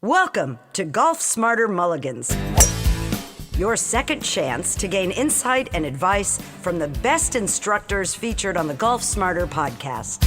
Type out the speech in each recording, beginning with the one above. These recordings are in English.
Welcome to Golf Smarter Mulligans, your second chance to gain insight and advice from the best instructors featured on the Golf Smarter podcast.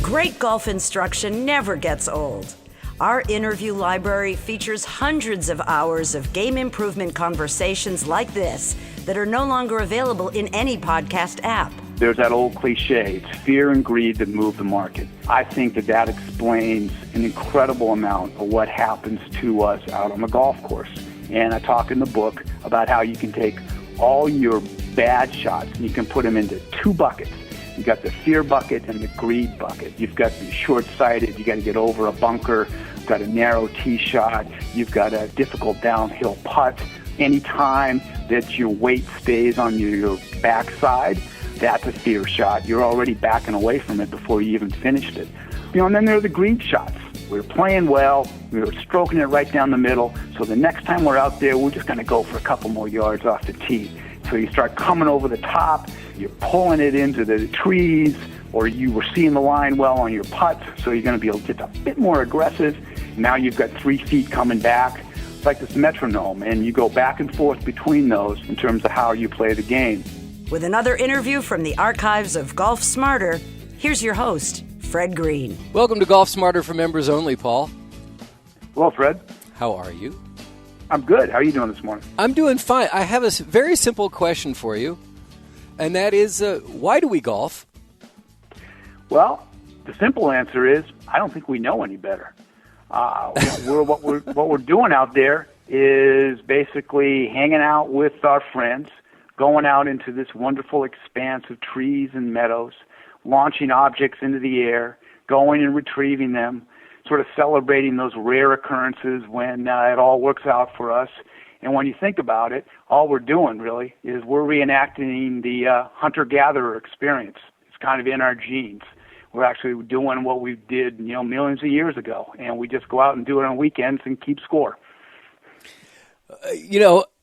Great golf instruction never gets old. Our interview library features hundreds of hours of game improvement conversations like this that are no longer available in any podcast app. There's that old cliche, it's fear and greed that move the market. I think that explains an incredible amount of what happens to us out on the golf course. And I talk in the book about how you can take all your bad shots and you can put them into two buckets. You've got the fear bucket and the greed bucket. You've got the short-sighted, you got to get over a bunker. You've got a narrow tee shot. You've got a difficult downhill putt. Anytime that your weight stays on your backside, that's a fear shot. You're already backing away from it before you even finished it. And then there are the greed shots. We're playing well. We're stroking it right down the middle. So the next time we're out there, we're just going to go for a couple more yards off the tee. So you start coming over the top. You're pulling it into the trees, or you were seeing the line well on your putt. So you're going to be just a bit more aggressive. Now you've got 3 feet coming back. It's like this metronome, and you go back and forth between those in terms of how you play the game. With another interview from the archives of Golf Smarter, here's your host, Fred Greene. Welcome to Golf Smarter for members only, Paul. Hello, Fred. How are you? I'm good. How are you doing this morning? I'm doing fine. I have a very simple question for you, and that is, why do we golf? Well, the simple answer is, I don't think we know any better. What we're doing out there is basically hanging out with our friends, going out into this wonderful expanse of trees and meadows, launching objects into the air, going and retrieving them, sort of celebrating those rare occurrences when it all works out for us. And when you think about it, all we're doing really is we're reenacting the hunter-gatherer experience. It's kind of in our genes. We're actually doing what we did, millions of years ago, and we just go out and do it on weekends and keep score.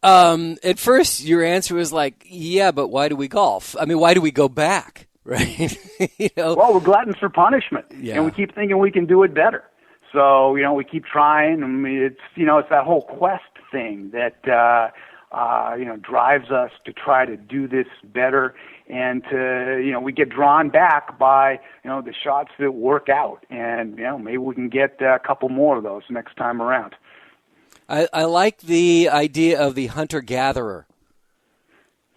At first your answer was like, yeah, but why do we golf? I mean, why do we go back, right? Well, we're gluttons for punishment, and we keep thinking we can do it better. So, we keep trying. I mean, it's that whole quest thing that, drives us to try to do this better, and to, we get drawn back by, the shots that work out, and, maybe we can get a couple more of those next time around. I like the idea of the hunter-gatherer.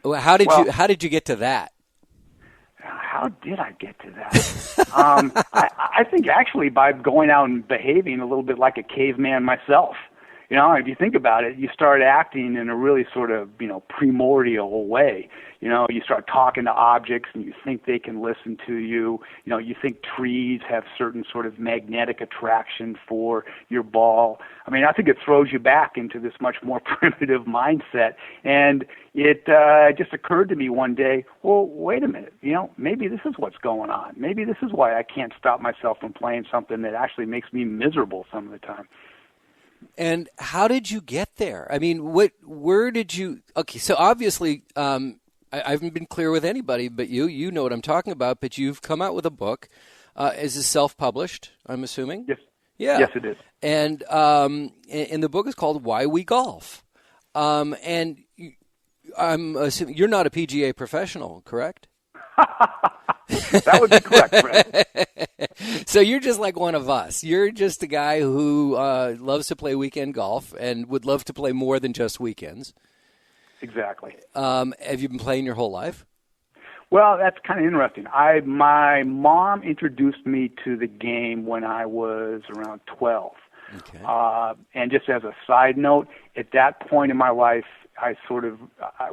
How did you get to that? How did I get to that? I think actually by going out and behaving a little bit like a caveman myself. If you think about it, you start acting in a really sort of, primordial way. You start talking to objects and you think they can listen to you. You think trees have certain sort of magnetic attraction for your ball. I mean, I think it throws you back into this much more primitive mindset. And it just occurred to me one day, well, wait a minute, maybe this is what's going on. Maybe this is why I can't stop myself from playing something that actually makes me miserable some of the time. And how did you get there? I mean, where did you, okay, so obviously, I haven't been clear with anybody but you know what I'm talking about, but you've come out with a book. Is this self-published, I'm assuming? Yes. Yeah. Yes, it is. And the book is called Why We Golf. And I'm assuming you're not a PGA professional, correct? That would be correct, Fred. So you're just like one of us. You're just a guy who loves to play weekend golf and would love to play more than just weekends. Exactly. Have you been playing your whole life? Well, that's kind of interesting. My mom introduced me to the game when I was around 12. Okay. And just as a side note, at that point in my life,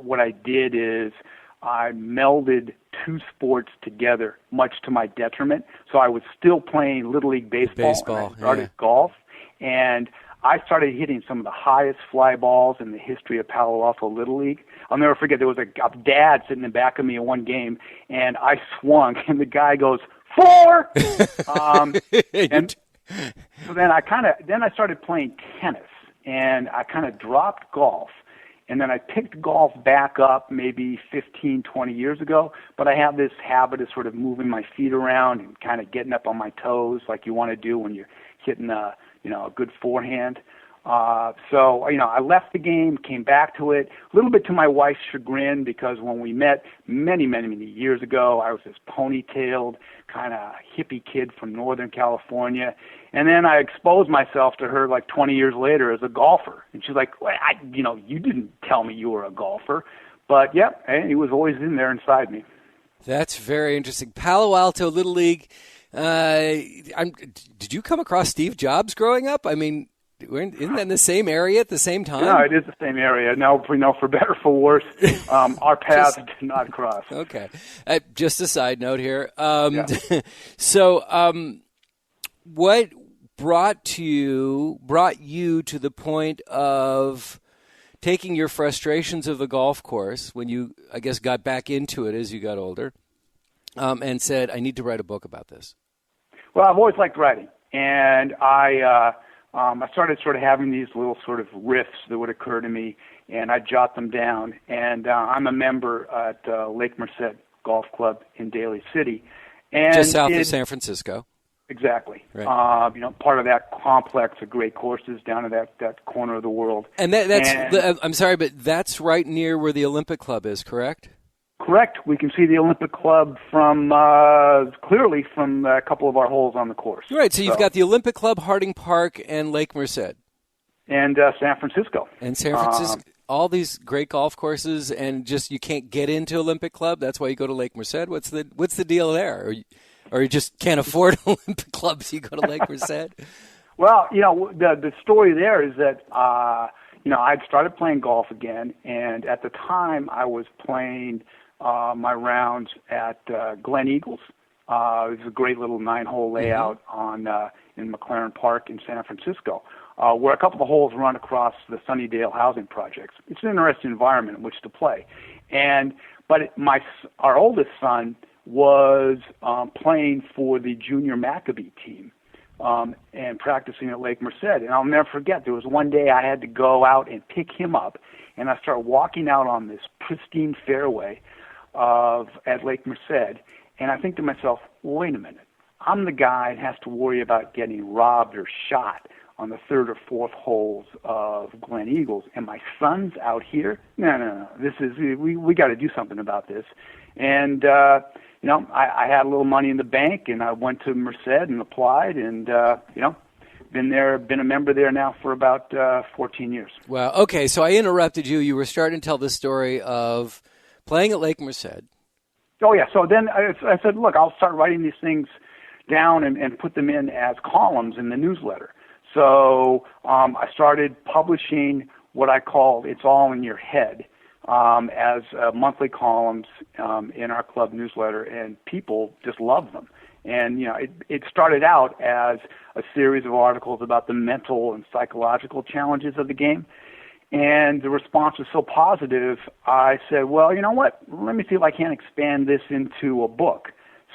what I did is I melded two sports together, much to my detriment. So I was still playing Little League baseball and I started golf. And I started hitting some of the highest fly balls in the history of Palo Alto Little League. I'll never forget, there was a dad sitting in the back of me in one game, and I swung, and the guy goes, 4! And so then I started playing tennis, and I kind of dropped golf. And then I picked golf back up maybe 15, 20 years ago, but I have this habit of sort of moving my feet around and kind of getting up on my toes like you want to do when you're hitting a a good forehand. So I left the game, came back to it, a little bit to my wife's chagrin, because when we met many, many, many years ago, I was this ponytailed kind of hippie kid from Northern California. And then I exposed myself to her like 20 years later as a golfer. And she's like, well, you didn't tell me you were a golfer. But, yeah, it was always in there inside me. That's very interesting. Palo Alto Little League. Did you come across Steve Jobs growing up? I mean, isn't that in the same area at the same time? No, it is the same area. No, for better or for worse, our paths did not cross. Okay. Just a side note here. Yeah. So what brought you to the point of taking your frustrations of the golf course when you, I guess, got back into it as you got older, and said, I need to write a book about this? Well, I've always liked writing, and I started sort of having these little sort of riffs that would occur to me, and I'd jot them down. And I'm a member at Lake Merced Golf Club in Daly City. And just south of San Francisco. Exactly. Right. Part of that complex of great courses down in that corner of the world. And I'm sorry, but that's right near where the Olympic Club is, correct? Correct. We can see the Olympic Club clearly from a couple of our holes on the course. Right. So you've got the Olympic Club, Harding Park, and Lake Merced. And San Francisco. And San Francisco. All these great golf courses, and just you can't get into Olympic Club. That's why you go to Lake Merced. What's the deal there? Or you just can't afford Olympic clubs, you go to Lake Merced? Well, the story there is that, I'd started playing golf again, and at the time I was playing my rounds at Glen Eagles. It was a great little 9-hole layout in McLaren Park in San Francisco, where a couple of holes run across the Sunnydale housing projects. It's an interesting environment in which to play. But our oldest son was playing for the junior Maccabee team and practicing at Lake Merced. And I'll never forget, there was one day I had to go out and pick him up, and I started walking out on this pristine fairway at Lake Merced, and I think to myself, wait a minute, I'm the guy that has to worry about getting robbed or shot on the third or fourth holes of Glen Eagles, and my son's out here? No. We got to do something about this. And I had a little money in the bank, and I went to Merced and applied, and been a member there now for about 14 years. Wow. Okay, so I interrupted you. You were starting to tell the story of playing at Lake Merced. Oh yeah. So then I said, look, I'll start writing these things down and put them in as columns in the newsletter. So I started publishing what I called "It's All in Your Head" as monthly columns in our club newsletter, and people just loved them. And it started out as a series of articles about the mental and psychological challenges of the game. And the response was so positive, I said, well, you know what? Let me see if I can expand this into a book.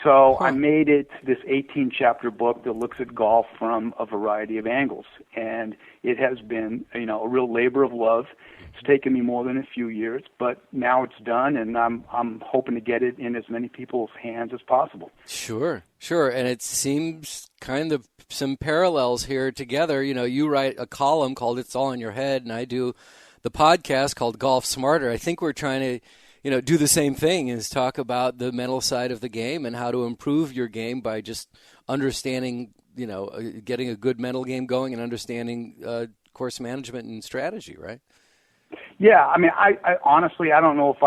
So I made it this 18-chapter book that looks at golf from a variety of angles. And it has been, a real labor of love. It's taken me more than a few years, but now it's done, and I'm hoping to get it in as many people's hands as possible. Sure. And it seems kind of some parallels here together. You write a column called "It's All in Your Head," and I do the podcast called Golf Smarter. I think we're trying to do the same thing, is talk about the mental side of the game and how to improve your game by just understanding, getting a good mental game going and understanding course management and strategy, right? Yeah, I mean, I honestly, I don't know if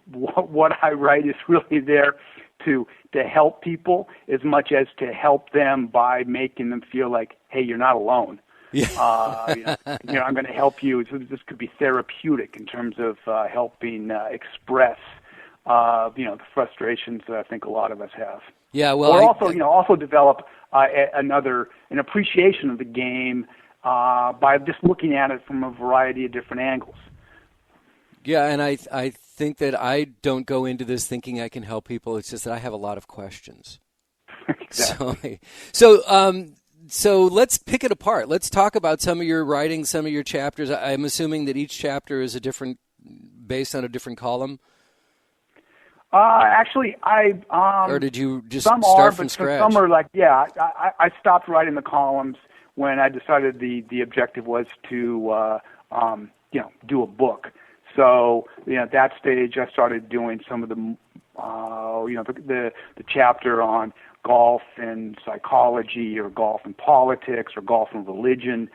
what I write is really there to help people as much as to help them by making them feel like, hey, you're not alone. Yeah. I'm going to help you. So this could be therapeutic in terms of helping express, the frustrations that I think a lot of us have. Yeah. Well, or also develop an appreciation of the game by just looking at it from a variety of different angles. Yeah, and I think that I don't go into this thinking I can help people. It's just that I have a lot of questions. Exactly. So let's pick it apart. Let's talk about some of your writing, some of your chapters. I'm assuming that each chapter is based on a different column. Actually, or did you just some start are, from but scratch? Some are like, I stopped writing the columns when I decided the objective was to do a book. So at that stage, I started doing some of the chapter on golf and psychology, or golf and politics, or golf and religion.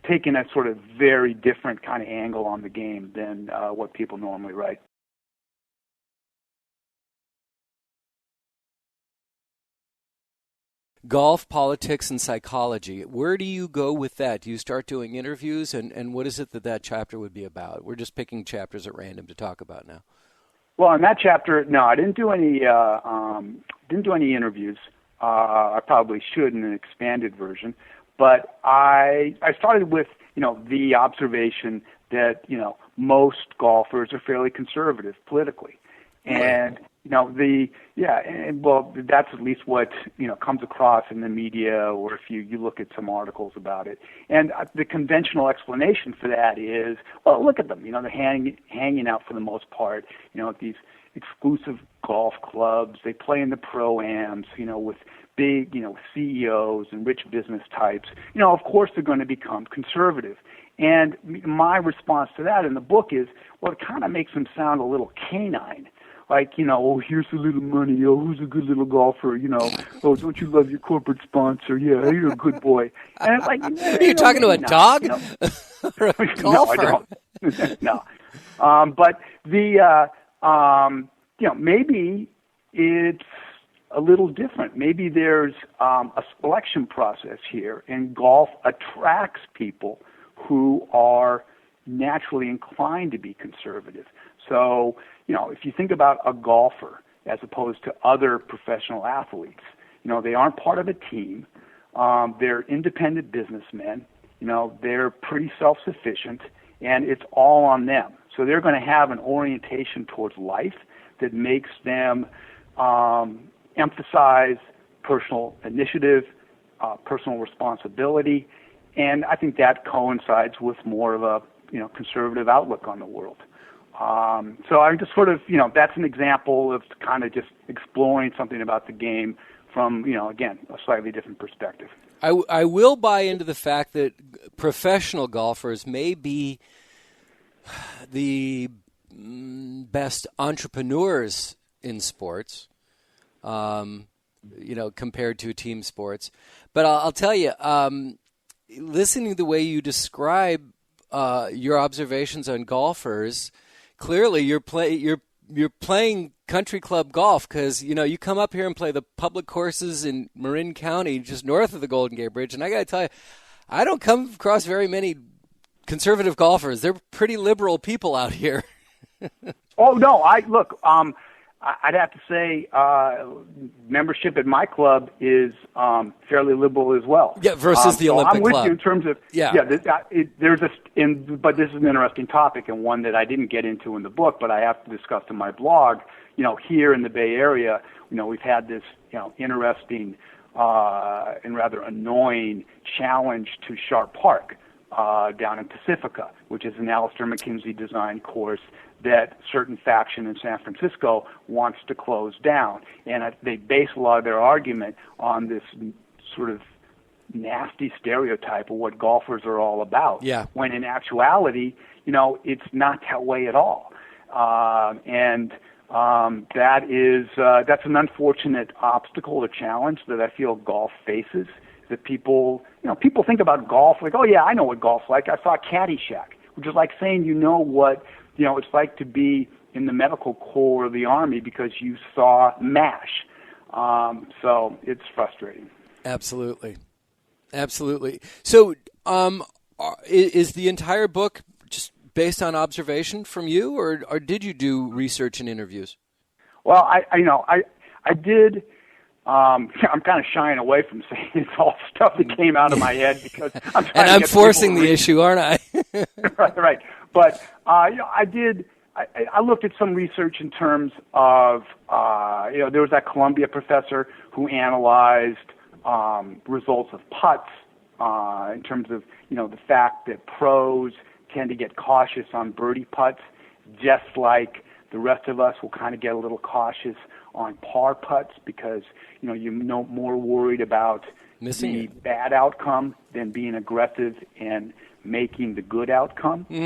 Taking a sort of very different kind of angle on the game than what people normally write. Golf, politics, and psychology. Where do you go with that? Do you start doing interviews, and what is it that chapter would be about? We're just picking chapters at random to talk about now. Well, in that chapter, no, I didn't do any interviews. I probably should in an expanded version, but I started with the observation that most golfers are fairly conservative politically, and that's at least what comes across in the media, or if you look at some articles about it. And the conventional explanation for that is, well, look at them. They're hanging out for the most part. At these exclusive golf clubs. They play in the pro-ams. With big CEOs and rich business types. Of course they're going to become conservative. And my response to that in the book is, well, it kind of makes them sound a little canine. Like, oh, here's a little money. Oh, who's a good little golfer? Oh, don't you love your corporate sponsor? Yeah, you're a good boy. And it's like, are you talking to a dog? Or a golfer? No, I don't. No. But maybe it's a little different. Maybe there's a selection process here, and golf attracts people who are naturally inclined to be conservative. So, if you think about a golfer as opposed to other professional athletes, they aren't part of a team. They're independent businessmen. They're pretty self-sufficient, and it's all on them. So they're going to have an orientation towards life that makes them emphasize personal initiative, personal responsibility, and I think that coincides with more of a conservative outlook on the world. So I'm just sort of, that's an example of kind of just exploring something about the game from, again, a slightly different perspective. I will buy into the fact that professional golfers may be the best entrepreneurs in sports, compared to team sports. But I'll tell you, listening to the way you describe your observations on golfers, clearly you're playing country club golf, because you come up here and play the public courses in Marin County, just north of the Golden Gate Bridge, and I got to tell you, I don't come across very many conservative golfers. They're pretty liberal people out here. Oh no, I'd have to say membership at my club is fairly liberal as well. Yeah, versus the Olympic Club. I'm with Club. you in terms of but this is an interesting topic, and one that I didn't get into in the book, but I have to discuss in my blog. Here in the Bay Area, we've had this interesting and rather annoying challenge to Sharp Park down in Pacifica, which is an Alistair McKinsey design course that certain faction in San Francisco wants to close down. And they base a lot of their argument on this sort of nasty stereotype of what golfers are all about. Yeah. When in actuality, it's not that way at all. That's an unfortunate obstacle or challenge that I feel golf faces. That people think about golf like, oh yeah, I know what golf's like. I saw Caddyshack, which is like saying what it's like to be in the medical corps of the Army because you saw MASH. So it's frustrating. Absolutely. So is the entire book just based on observation from you, or did you do research and interviews? Well, I did. I'm kind of shying away from saying it's all stuff that came out of my head because I'm forcing the issue, aren't I? Right. But I did. I looked at some research in terms of there was that Columbia professor who analyzed results of putts in terms of the fact that pros tend to get cautious on birdie putts, just like the rest of us will kind of get a little cautious on par putts because you're more worried about Missing the it. bad outcome than being aggressive and making the good outcome. So,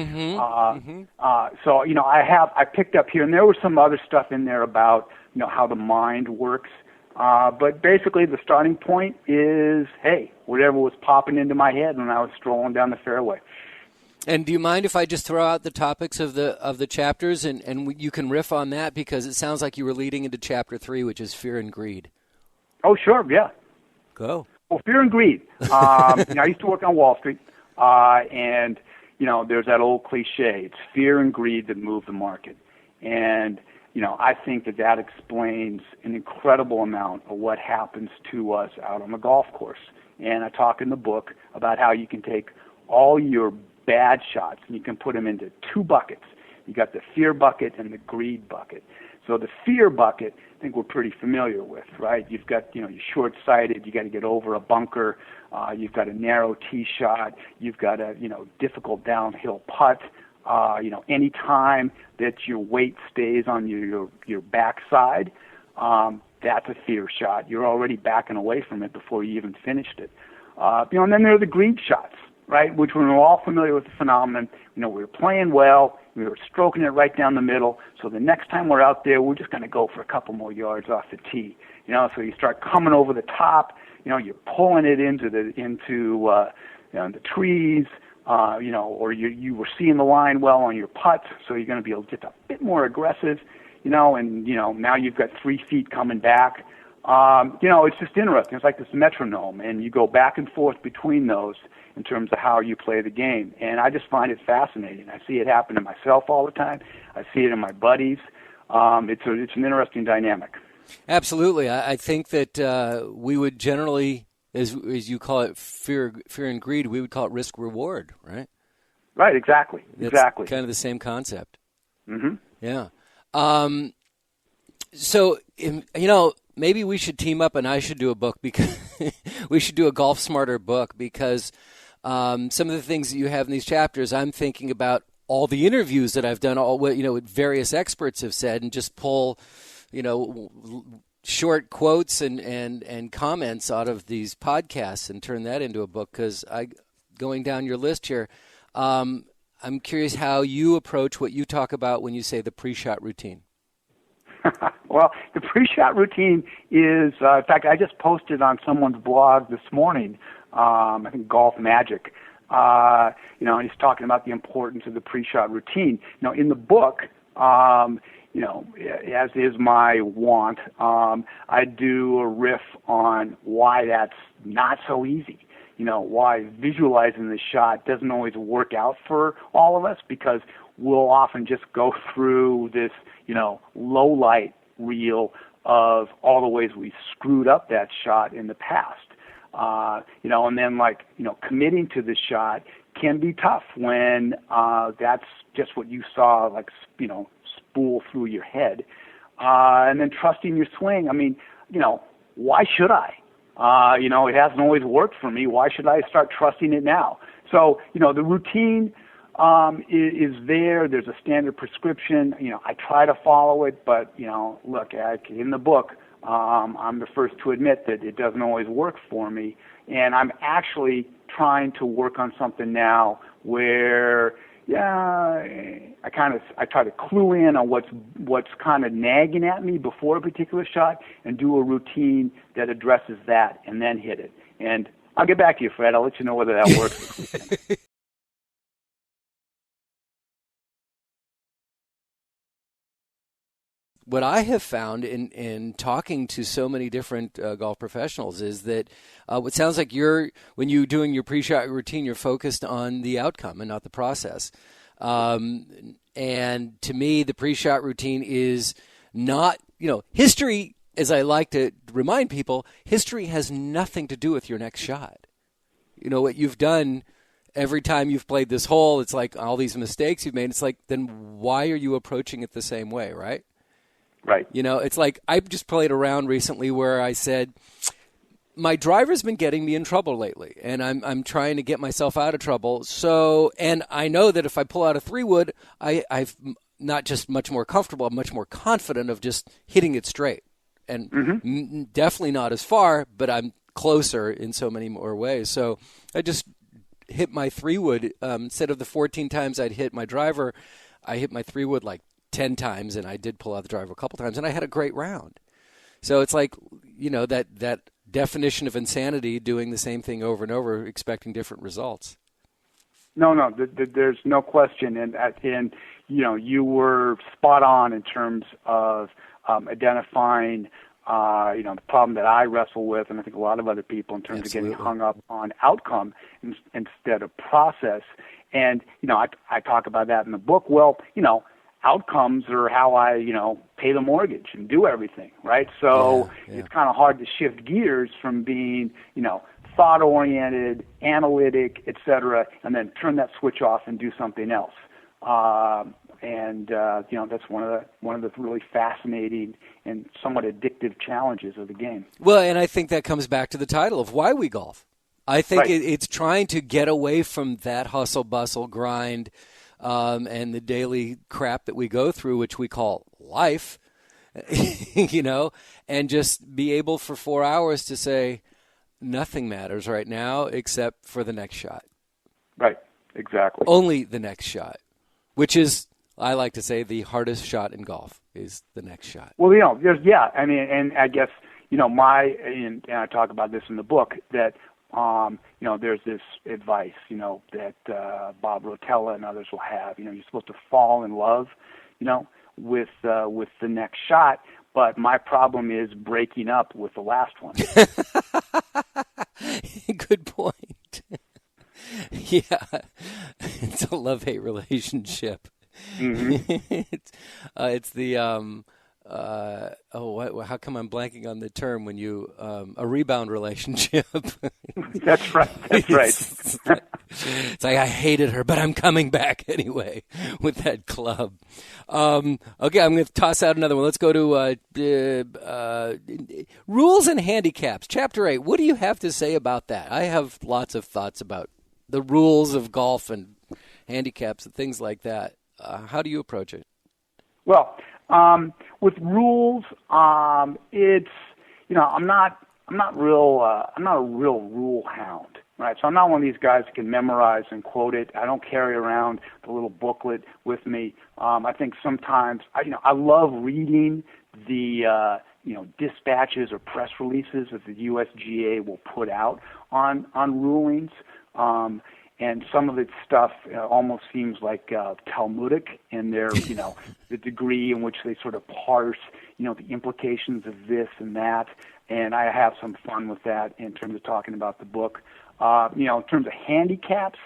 I picked up here, and there was some other stuff in there about, how the mind works. But basically the starting point is, hey, whatever was popping into my head when I was strolling down the fairway. And do you mind if I just throw out the topics of the chapters, and you can riff on that, because it sounds like you were leading into chapter 3, which is fear and greed. Oh, sure, yeah. Go. Well, fear and greed. I used to work on Wall Street, and there's that old cliche: it's fear and greed that move the market. And I think that explains an incredible amount of what happens to us out on the golf course. And I talk in the book about how you can take all your bad shots and you can put them into two buckets. You got the fear bucket and the greed bucket. So the fear bucket, I think we're pretty familiar with, right? You've got, you're short-sighted. You got to get over a bunker. You've got a narrow tee shot. You've got a, difficult downhill putt. Any time that your weight stays on your backside, that's a fear shot. You're already backing away from it before you even finished it. And then there are the greed shots, right, which we're all familiar with the phenomenon. We were playing well. We were stroking it right down the middle. So the next time we're out there, we're just going to go for a couple more yards off the tee. So you start coming over the top. You're pulling it into the trees. Or you were seeing the line well on your putt, so you're going to be just a bit more aggressive, and now you've got 3 feet coming back. It's just interesting. It's like this metronome, and you go back and forth between those in terms of how you play the game. And I just find it fascinating. I see it happen to myself all the time. I see it in my buddies. It's an interesting dynamic. Absolutely. I think that we would generally, as you call it, fear and greed, we would call it risk-reward, right? Right, exactly. Exactly. Kind of the same concept. Mm-hmm. Yeah. So, maybe we should team up and I should do a book, because we should do a Golf Smarter book, because some of the things that you have in these chapters, I'm thinking about all the interviews that I've done, all what various experts have said, and just pull, short quotes and comments out of these podcasts and turn that into a book. Because going down your list here, I'm curious how you approach what you talk about when you say the pre-shot routine. Well, the pre-shot routine is, in fact, I just posted on someone's blog this morning, I think Golf Magic, and he's talking about the importance of the pre-shot routine. In the book, as is my wont, I do a riff on why that's not so easy. Why visualizing the shot doesn't always work out for all of us, because we'll often just go through this, low light reel of all the ways we screwed up that shot in the past. And then committing to the shot can be tough when that's just what you saw, spool through your head. And then trusting your swing. I mean, why should I? It hasn't always worked for me. Why should I start trusting it now? So, the routine is there. There's a standard prescription. I try to follow it, but, look, in the book, I'm the first to admit that it doesn't always work for me. And I'm actually trying to work on something now where, I try to clue in on what's kind of nagging at me before a particular shot and do a routine that addresses that and then hit it. And I'll get back to you, Fred. I'll let you know whether that works. What I have found in talking to so many different golf professionals is that what sounds like when you're doing your pre-shot routine, you're focused on the outcome and not the process. And to me, the pre-shot routine is not, history, as I like to remind people, history has nothing to do with your next shot. What you've done every time you've played this hole, it's like all these mistakes you've made. It's like, then why are you approaching it the same way, right? Right. It's like I just played a round recently where I said, my driver's been getting me in trouble lately, and I'm trying to get myself out of trouble. So, and I know that if I pull out a 3-wood, I've not just much more comfortable, I'm much more confident of just hitting it straight. And definitely not as far, but I'm closer in so many more ways. So I just hit my 3-wood. Instead of the 14 times I'd hit my driver, I hit my 3-wood like 10 times, and I did pull out the driver a couple times, and I had a great round. So it's like, that definition of insanity, doing the same thing over and over, expecting different results. No, there's no question, and you were spot on in terms of identifying the problem that I wrestle with, and I think a lot of other people, in terms Absolutely. of getting hung up on outcome instead of process. And I talk about that in the book. Well, outcomes are how I pay the mortgage and do everything, right? So it's kind of hard to shift gears from being thought-oriented, analytic, etc., and then turn that switch off and do something else. That's one of the really fascinating and somewhat addictive challenges of the game. Well, and I think that comes back to the title of why we golf. I think Right. it's trying to get away from that hustle, bustle, grind, and the daily crap that we go through, which we call life, and just be able for 4 hours to say, nothing matters right now except for the next shot. Right, exactly. Only the next shot, which is, I like to say, the hardest shot in golf is the next shot. Well, and I guess, and I talk about this in the book, that, there's this advice, that Bob Rotella and others will have. You're supposed to fall in love, with the next shot. But my problem is breaking up with the last one. Good point. Yeah, it's a love-hate relationship. Mm-hmm. It's the how come I'm blanking on the term when you a rebound relationship? That's right. It's like I hated her, but I'm coming back anyway with that club. Okay, I'm going to toss out another one. Let's go to rules and handicaps. Chapter 8. What do you have to say about that? I have lots of thoughts about the rules of golf and handicaps and things like that. How do you approach it? Well, with rules, it's I'm not a real rule hound, right? So I'm not one of these guys that can memorize and quote it. I don't carry around the little booklet with me. I think sometimes I love reading the dispatches or press releases that the USGA will put out on rulings. And some of its stuff almost seems like Talmudic in their, the degree in which they sort of parse, the implications of this and that. And I have some fun with that in terms of talking about the book. In terms of handicaps,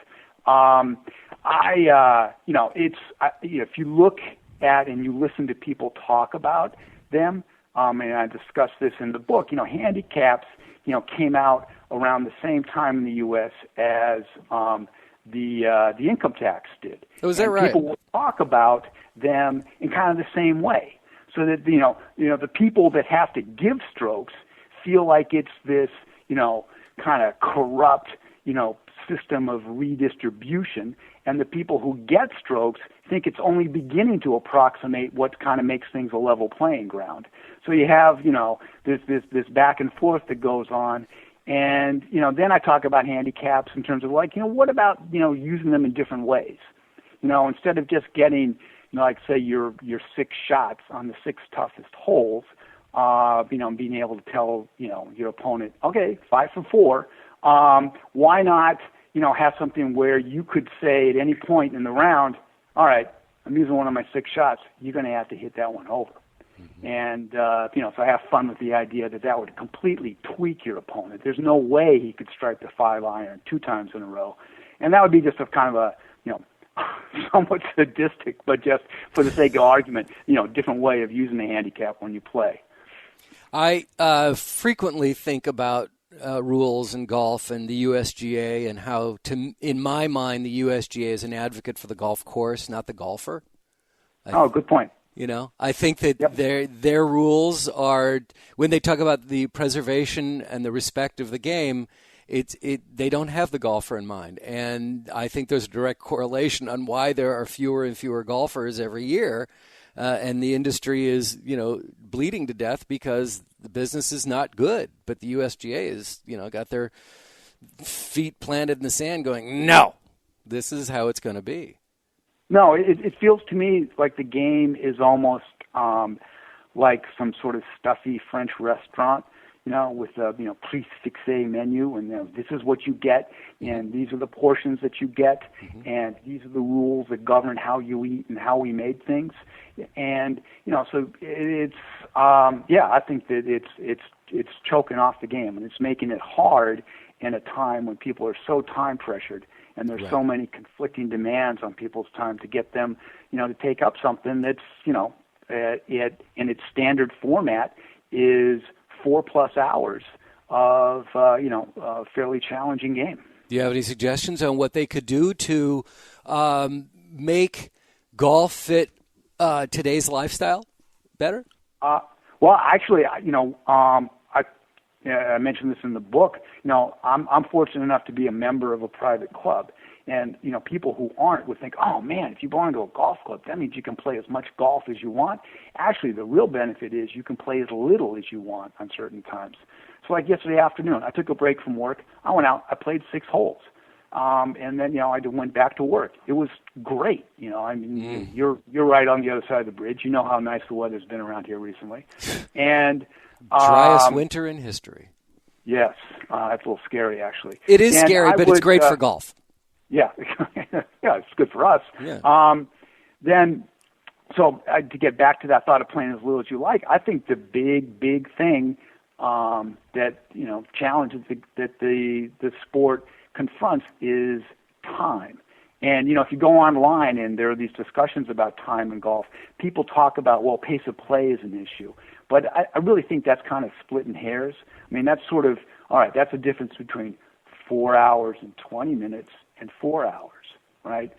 if you look at and you listen to people talk about them, and I discuss this in the book, handicaps, came out around the same time in the U.S. as the income tax did. Oh, is that right? People will talk about them in kind of the same way, so that the people that have to give strokes feel like it's this kind of corrupt system of redistribution, and the people who get strokes think it's only beginning to approximate what kind of makes things a level playing ground. So you have this back and forth that goes on. And, then I talk about handicaps in terms of what about, using them in different ways? Instead of just getting, like say your 6 shots on the 6 toughest holes, being able to tell, your opponent, okay, 5 for 4. Why not, have something where you could say at any point in the round, all right, I'm using one of my 6 shots. You're going to have to hit that one over. Mm-hmm. And, so I have fun with the idea that would completely tweak your opponent. There's no way he could strike the 5-iron 2 times in a row. And that would be just a kind of a, somewhat sadistic, but just for the sake of argument, different way of using the handicap when you play. I frequently think about rules in golf and the USGA and how, in my mind, the USGA is an advocate for the golf course, not the golfer. Good point. I think that their rules are, when they talk about the preservation and the respect of the game, they don't have the golfer in mind. And I think there's a direct correlation on why there are fewer and fewer golfers every year, and the industry is, bleeding to death because the business is not good. But the USGA is, got their feet planted in the sand going, no, this is how it's going to be. No, it feels to me like the game is almost like some sort of stuffy French restaurant, with a prix fixé menu, and this is what you get, and these are the portions that you get, and these are the rules that govern how you eat and how we made things, and so it's I think that it's choking off the game, and it's making it hard in a time when people are so time pressured, and there's so many conflicting demands on people's time to get them, to take up something that's, in its standard format is 4+ hours of, a fairly challenging game. Do you have any suggestions on what they could do to make golf fit today's lifestyle better? Well, actually, I mentioned this in the book. I'm fortunate enough to be a member of a private club. And, people who aren't would think, oh, man, if you belong to a golf club, that means you can play as much golf as you want. Actually, the real benefit is you can play as little as you want on certain times. So like yesterday afternoon, I took a break from work. I went out. I played 6 holes. And then, I went back to work. It was great. You're right on the other side of the bridge. You know how nice the weather's been around here recently. And driest winter in history. Yes. It's a little scary, actually. It is scary, but it's great for golf. Yeah, yeah, it's good for us. Yeah. To get back to that thought of playing as little as you like, I think the big thing that challenges that the sport confronts is time. And if you go online and there are these discussions about time in golf, people talk about pace of play is an issue, but I really think that's kind of splitting hairs. I mean, that's sort of all right. That's a difference between 4 hours and 20 minutes and 4 hours, right?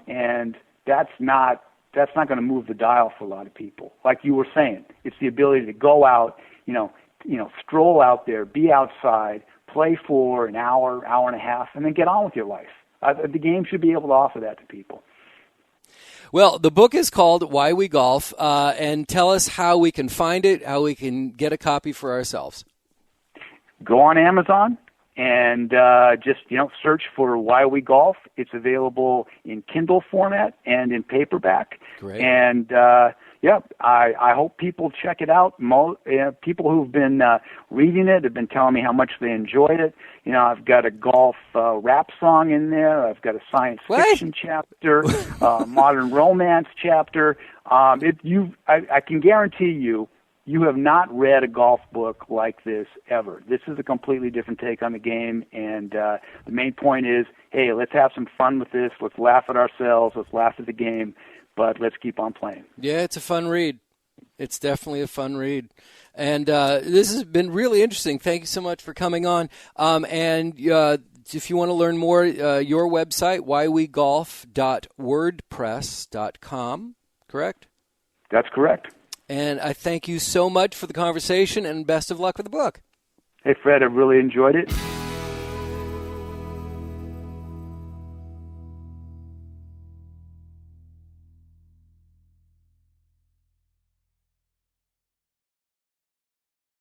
And that's not going to move the dial for a lot of people. Like you were saying, it's the ability to go out, stroll out there, be outside, play for an hour, hour and a half, and then get on with your life. The game should be able to offer that to people. Well, the book is called Why We Golf, and tell us how we can find it, how we can get a copy for ourselves. Go on Amazon and just search for Why We Golf. It's available in Kindle format and in paperback. Great. And I hope people check it out. People who've been reading it have been telling me how much they enjoyed it. I've got a golf rap song in there. I've got a science fiction chapter, modern romance chapter. I can guarantee you have not read a golf book like this ever. This is a completely different take on the game, and the main point is, hey, let's have some fun with this. Let's laugh at ourselves. Let's laugh at the game, but let's keep on playing. Yeah, it's a fun read. It's definitely a fun read. And this has been really interesting. Thank you so much for coming on. And if you want to learn more, your website, whywegolf.wordpress.com, correct? That's correct. And I thank you so much for the conversation, and best of luck with the book. Hey, Fred, I really enjoyed it.